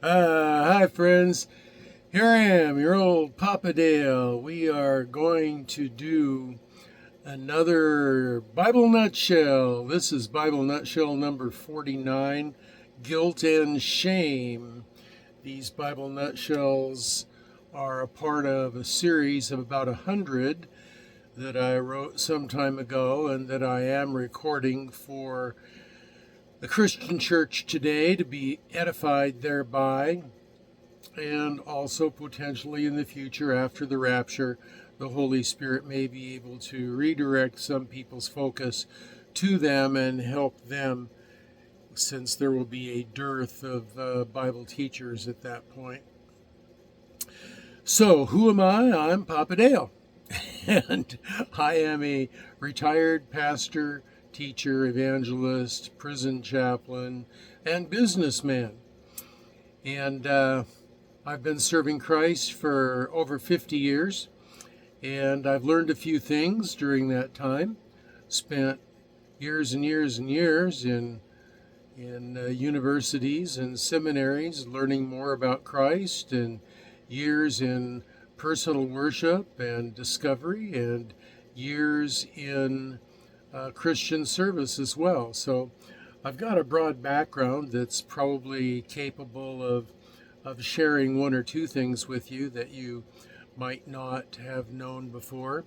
Hi, friends. Here I am, your old Papa Dale. We are going to do another Bible Nutshell. This is Bible Nutshell number 49, Guilt and Shame. These Bible Nutshells are a part of a series of about 100 that I wrote some time ago and that I am recording for the Christian church today to be edified thereby, and also potentially in the future after the rapture, the Holy Spirit may be able to redirect some people's focus to them and help them, since there will be a dearth of Bible teachers at that point. So, who am I? I'm Papa Dale, and I am a retired pastor, teacher, evangelist, prison chaplain, and businessman. And I've been serving Christ for over 50 years, and I've learned a few things during that time. Spent years and years and years in universities and seminaries learning more about Christ, and years in personal worship and discovery, and years in Christian service as well. So I've got a broad background that's probably capable of sharing one or two things with you that you might not have known before.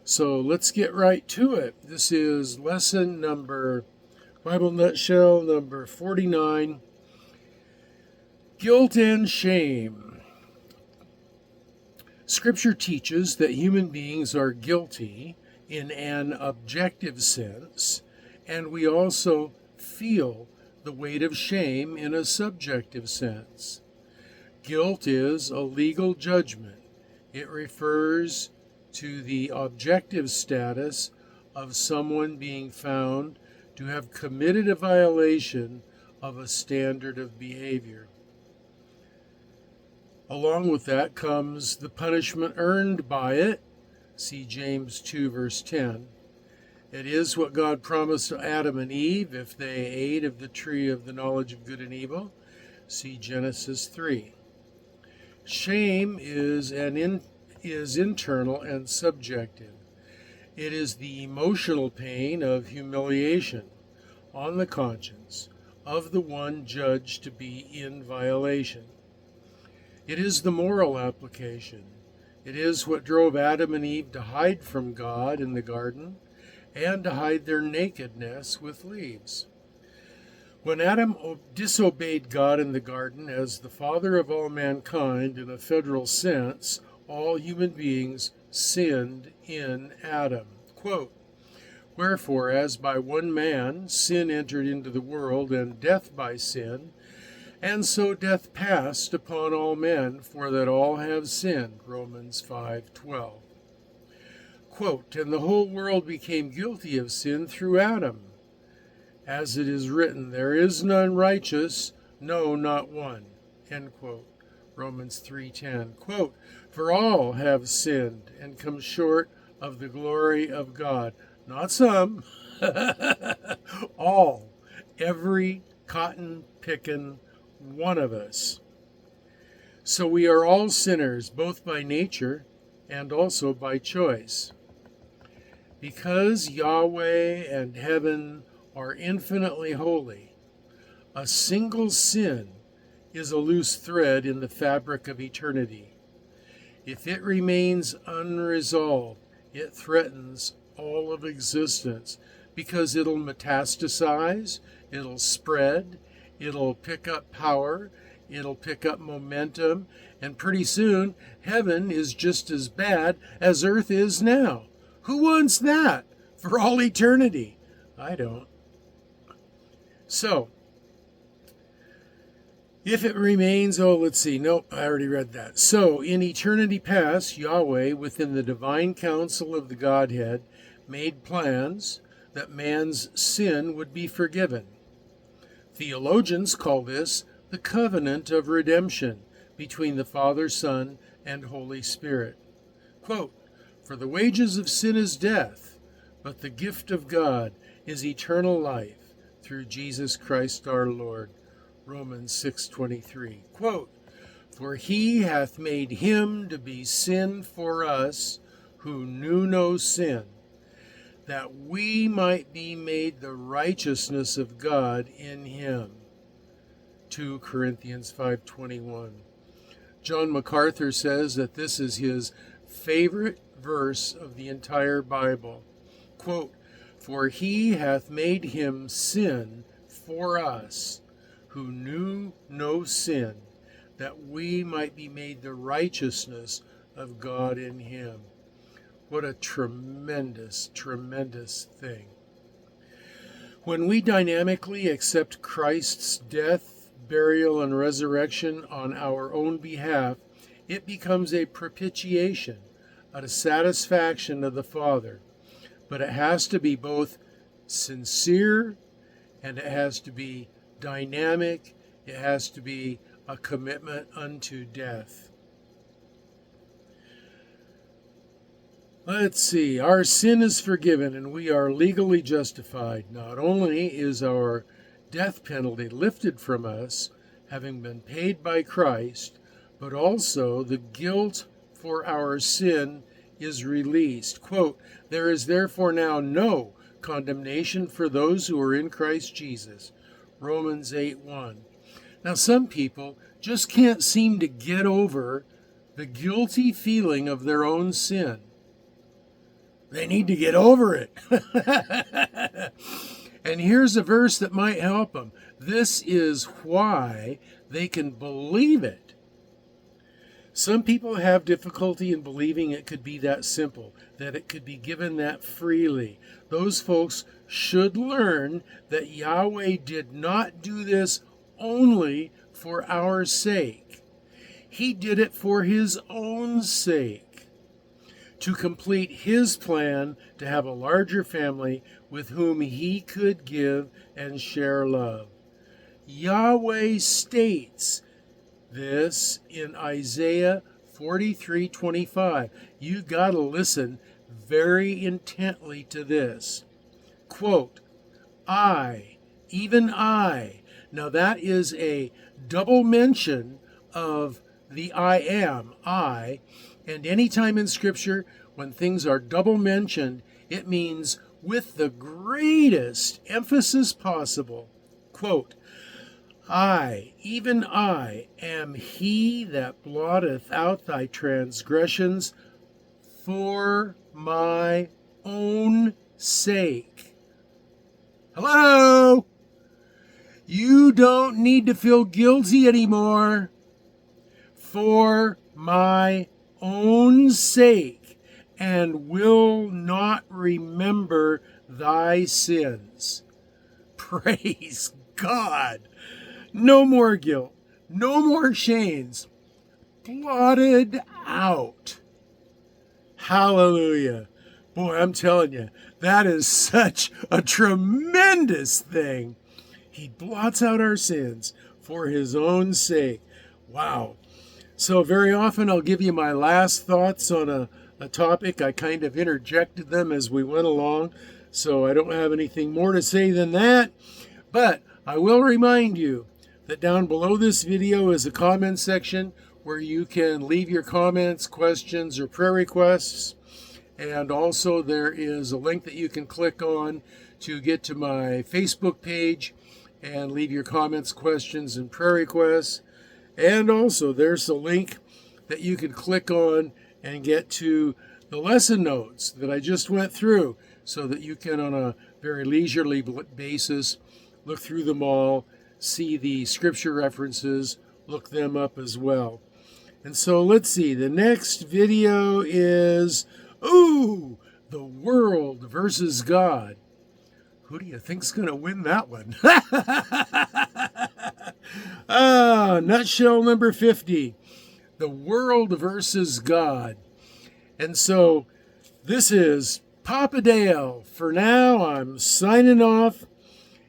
So let's get right to it. This is Bible Nutshell number 49, Guilt and Shame. Scripture teaches that human beings are guilty in an objective sense, and we also feel the weight of shame in a subjective sense. Guilt is a legal judgment. It refers to the objective status of someone being found to have committed a violation of a standard of behavior. Along with that comes the punishment earned by it. See James 2, verse 10. It is what God promised to Adam and Eve if they ate of the tree of the knowledge of good and evil. See Genesis 3. Shame is internal and subjective. It is the emotional pain of humiliation on the conscience of the one judged to be in violation. It is the moral application. It is what drove Adam and Eve to hide from God in the garden and to hide their nakedness with leaves. When Adam disobeyed God in the garden as the father of all mankind in a federal sense, all human beings sinned in Adam. Quote, "Wherefore, as by one man sin entered into the world, and death by sin, and so death passed upon all men, for that all have sinned." Romans 5:12. Quote, "And the whole world became guilty of sin through Adam. As it is written, there is none righteous, no, not one." End quote. Romans 3:10. Quote, "For all have sinned and come short of the glory of God." Not some, all, every cotton-picking one of us. So we are all sinners, both by nature and also by choice. Because Yahweh and heaven are infinitely holy, a single sin is a loose thread in the fabric of eternity. If it remains unresolved, it threatens all of existence, because it'll metastasize, it'll spread, it'll pick up power, it'll pick up momentum, and pretty soon heaven is just as bad as earth is now. Who wants that for all eternity? I don't. So, if it remains, I already read that. So, in eternity past, Yahweh, within the divine counsel of the Godhead, made plans that man's sin would be forgiven. Theologians call this the covenant of redemption between the Father, Son, and Holy Spirit. Quote, "For the wages of sin is death, but the gift of God is eternal life through Jesus Christ our Lord. Romans 6:23. Quote, "For he hath made him to be sin for us who knew no sin, that we might be made the righteousness of God in him." 2 Corinthians 5:21. John MacArthur says that this is his favorite verse of the entire Bible. Quote, "For he hath made him sin for us who knew no sin, that we might be made the righteousness of God in him." What a tremendous, tremendous thing. When we dynamically accept Christ's death, burial, and resurrection on our own behalf, it becomes a propitiation, a satisfaction of the Father. But it has to be both sincere and it has to be dynamic. It has to be a commitment unto death. Let's see. Our sin is forgiven and we are legally justified. Not only is our death penalty lifted from us, having been paid by Christ, but also the guilt for our sin is released. Quote, "There is therefore now no condemnation for those who are in Christ Jesus." Romans 8:1. Now some people just can't seem to get over the guilty feeling of their own sin. They need to get over it. And here's a verse that might help them. This is why they can believe it. Some people have difficulty in believing it could be that simple, that it could be given that freely. Those folks should learn that Yahweh did not do this only for our sake. He did it for his own sake, to complete his plan to have a larger family with whom he could give and share love. Yahweh states this in Isaiah 43:25. You got to listen very intently to this. Quote, "I, even I." Now that is a double mention of the I am, I. And anytime in Scripture, when things are double mentioned, it means with the greatest emphasis possible. Quote, "I, even I, am he that blotteth out thy transgressions for my own sake." Hello? You don't need to feel guilty anymore. For my own sake, and will not remember thy sins. Praise God. No more guilt. No more shames. Blotted out. Hallelujah. Boy, I'm telling you, that is such a tremendous thing. He blots out our sins for his own sake. Wow. So very often I'll give you my last thoughts on a topic. I kind of interjected them as we went along, so I don't have anything more to say than that. But I will remind you that down below this video is a comment section where you can leave your comments, questions, or prayer requests. And also there is a link that you can click on to get to my Facebook page and leave your comments, questions, and prayer requests. And also there's a link that you can click on and get to the lesson notes that I just went through, so that you can, on a very leisurely basis, look through them all, see the scripture references, look them up as well. And so let's see, the next video is, the world versus God. Who do you think's going to win that one? Nutshell number 50, the world versus God. And so this is Papa Dale. For now, I'm signing off.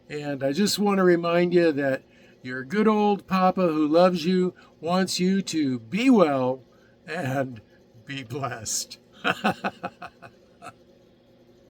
And I just want to remind you that your good old Papa who loves you wants you to be well and be blessed.